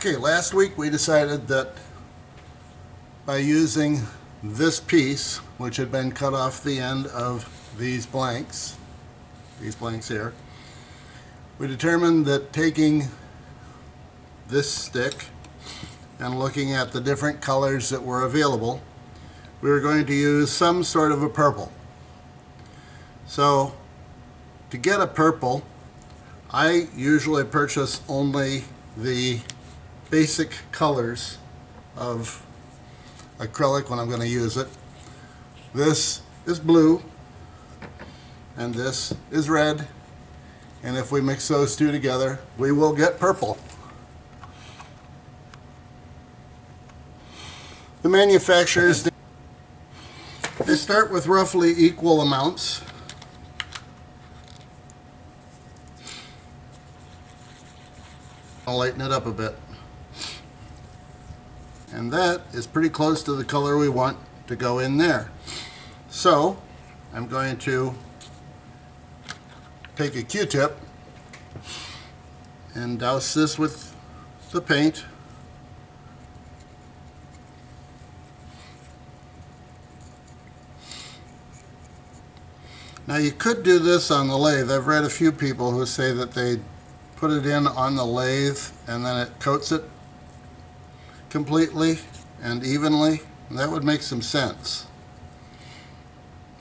Okay, last week we decided that by using this piece, which had been cut off the end of these blanks here, we determined that taking this stick and looking at the different colors that were available, we were going to use some sort of a purple. So to get a purple, I usually purchase only the basic colors of acrylic when I'm going to use it. This is blue and this is red, and if we mix those two together we will get purple. The manufacturers, they start with roughly equal amounts. I'll lighten it up a bit. And that is pretty close to the color we want to go in there. So I'm going to take a Q-tip and douse this with the paint. Now you could do this on the lathe. I've read a few people who say that they put it in on the lathe and then it coats it completely and evenly. That would make some sense.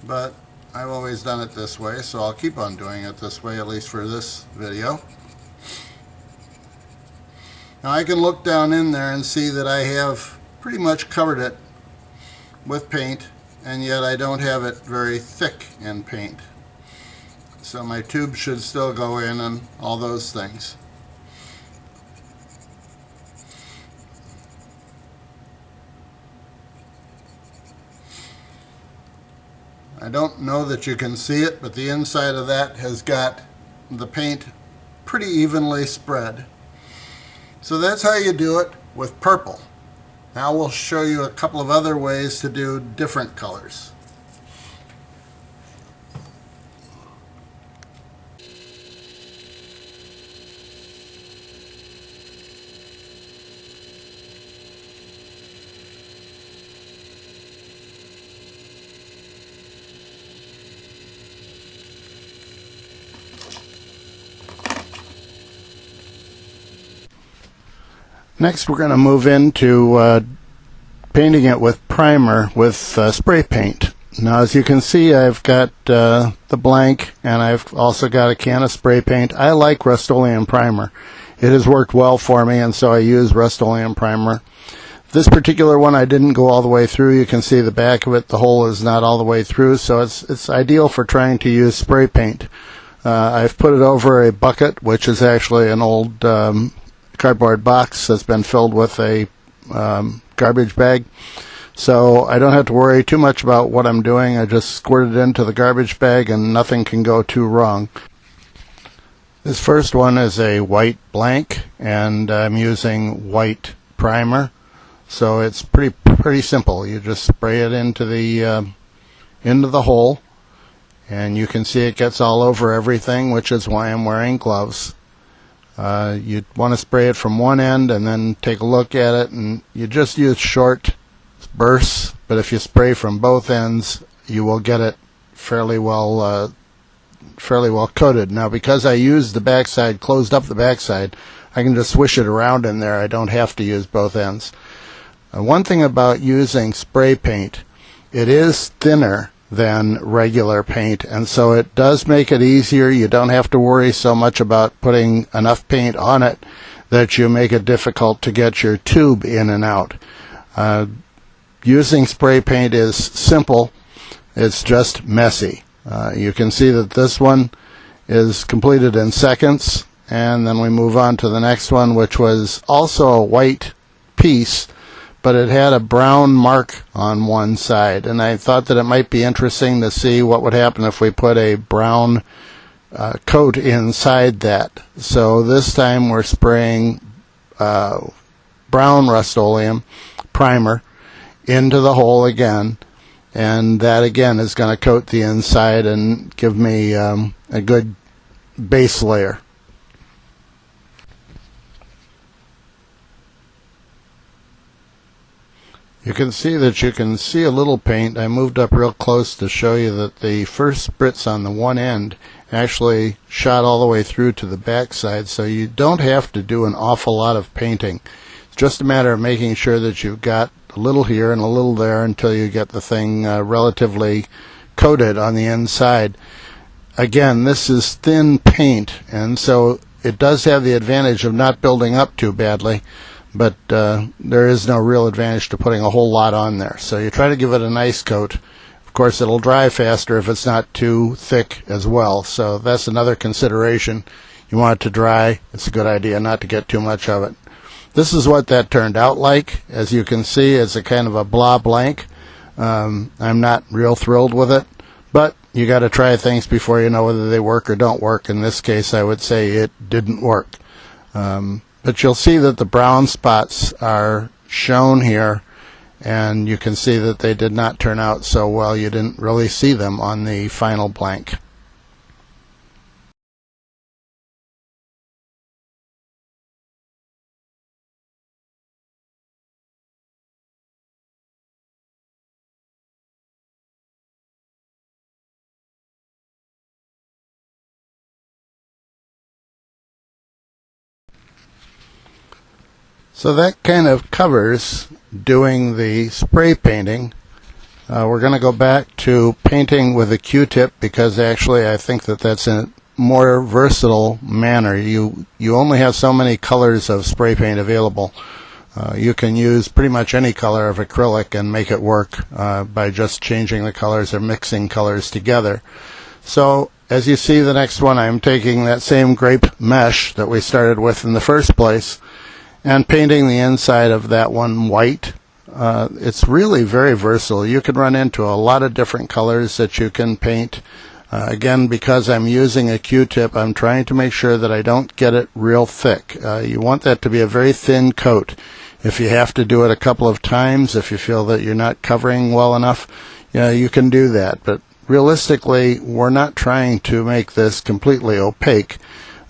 But I've always done it this way, so I'll keep on doing it this way, at least for this video. Now I can look down in there and see that I have pretty much covered it with paint, and yet I don't have it very thick in paint. So my tube should still go in and all those things. I don't know that you can see it, but the inside of that has got the paint pretty evenly spread. So that's how you do it with purple. Now we'll show you a couple of other ways to do different colors. Next we're going to move into painting it with primer with spray paint. Now as you can see, I've got the blank and I've also got a can of spray paint. I like rust-oleum primer. It has worked well for me, and so I use rust-oleum primer. This particular one I didn't go all the way through. You can see the back of it, the hole is not all the way through, so it's ideal for trying to use spray paint. I've put it over a bucket, which is actually an old cardboard box that's been filled with a garbage bag, so I don't have to worry too much about what I'm doing. I just squirt it into the garbage bag and nothing can go too wrong. This first one is a white blank and I'm using white primer, so it's pretty simple. You just spray it into the hole, and you can see it gets all over everything, which is why I'm wearing gloves. You'd want to spray it from one end and then take a look at it, and you just use short bursts, but if you spray from both ends you will get it fairly well coated. Now because I used the backside, closed up the backside, I can just swish it around in there. I don't have to use both ends. One thing about using spray paint, it is thinner than regular paint, and so it does make it easier. You don't have to worry so much about putting enough paint on it that you make it difficult to get your tube in and out. Using spray paint is simple, it's just messy. You can see that this one is completed in seconds, and then we move on to the next one, which was also a white piece, but it had a brown mark on one side, and I thought that it might be interesting to see what would happen if we put a brown coat inside that. So this time we're spraying brown rust-oleum primer into the hole again, and that again is going to coat the inside and give me a good base layer. You can see that you can see a little paint. I moved up real close to show you that the first spritz on the one end actually shot all the way through to the back side, so you don't have to do an awful lot of painting. It's just a matter of making sure that you've got a little here and a little there until you get the thing relatively coated on the inside. Again, this is thin paint, and so it does have the advantage of not building up too badly, but there is no real advantage to putting a whole lot on there. So you try to give it a nice coat. Of course, it'll dry faster if it's not too thick as well, so that's another consideration. You want it to dry. It's a good idea not to get too much of it. This is what that turned out like. As you can see, it's a kind of a blah blank. I'm not real thrilled with it, but you got to try things before you know whether they work or don't work. In this case, I would say it didn't work. But you'll see that the brown spots are shown here, and you can see that they did not turn out so well. You didn't really see them on the final blank. So that kind of covers doing the spray painting. We're going to go back to painting with a Q-tip, because actually I think that that's a more versatile manner. You only have so many colors of spray paint available. You can use pretty much any color of acrylic and make it work by just changing the colors or mixing colors together. So as you see, the next one, I'm taking that same grape mesh that we started with in the first place and painting the inside of that one white. It's really very versatile. You can run into a lot of different colors that you can paint. Again, because I'm using a Q-tip, I'm trying to make sure that I don't get it real thick. You want that to be a very thin coat. If you have to do it a couple of times, if you feel that you're not covering well enough, you can do that. But realistically, we're not trying to make this completely opaque.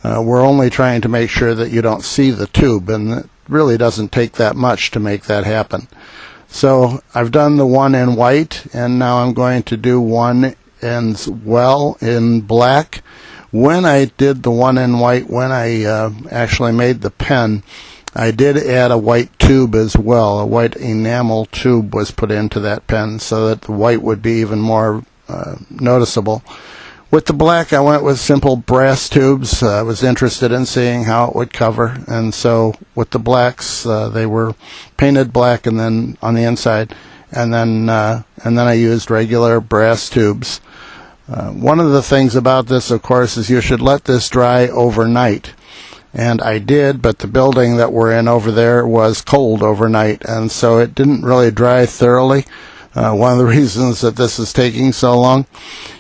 We're only trying to make sure that you don't see the tube, and it really doesn't take that much to make that happen. So I've done the one in white, and now I'm going to do one as well in black. When I did the one in white, when I actually made the pen, I did add a white tube as well. A white enamel tube was put into that pen so that the white would be even more noticeable. With the black, I went with simple brass tubes. I was interested in seeing how it would cover, and so with the blacks, they were painted black and then on the inside, and then I used regular brass tubes. One of the things about this, of course, is you should let this dry overnight, and I did, but the building that we're in over there was cold overnight, and so it didn't really dry thoroughly. One of the reasons that this is taking so long.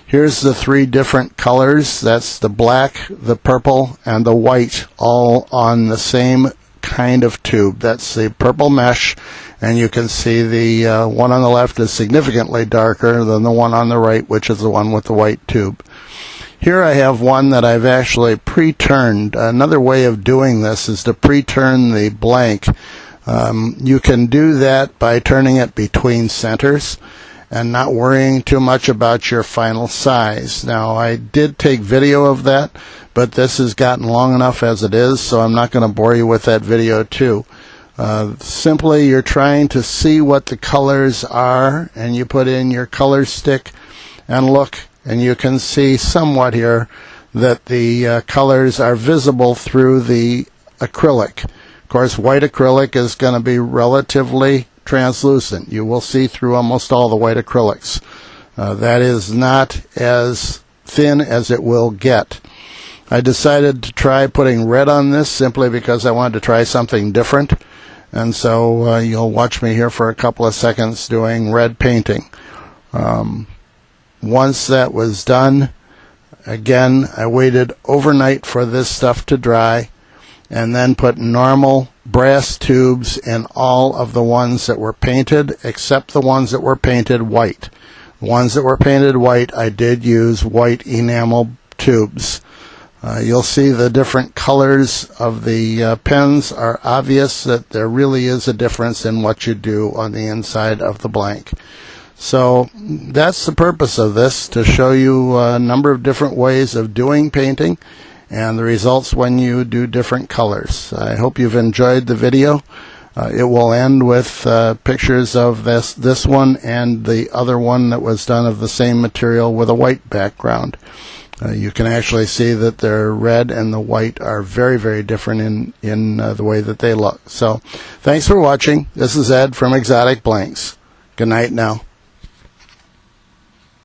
Here's the three different colors. That's the black, the purple, and the white, all on the same kind of tube. That's the purple mesh, and you can see the one on the left is significantly darker than the one on the right, which is the one with the white tube. Here I have one that I've actually pre-turned. Another way of doing this is to pre-turn the blank. You can do that by turning it between centers and not worrying too much about your final size. Now, I did take video of that, but this has gotten long enough as it is, so I'm not going to bore you with that video too. Simply, you're trying to see what the colors are, and you put in your color stick and look, and you can see somewhat here that the colors are visible through the acrylic. Of course, white acrylic is going to be relatively translucent. You will see through almost all the white acrylics. That is not as thin as it will get. I decided to try putting red on this simply because I wanted to try something different, and so you'll watch me here for a couple of seconds doing red painting. Once that was done, again, I waited overnight for this stuff to dry, and then put normal brass tubes in all of the ones that were painted, except the ones that were painted white. The ones that were painted white, I did use white enamel tubes. You'll see the different colors of the pens are obvious that there really is a difference in what you do on the inside of the blank. So that's the purpose of this, to show you a number of different ways of doing painting and the results when you do different colors. I hope you've enjoyed the video. It will end with pictures of this one and the other one that was done of the same material with a white background. You can actually see that the red and the white are very, very different in the way that they look. So thanks for watching. This is Ed from Exotic Blanks. Good night now.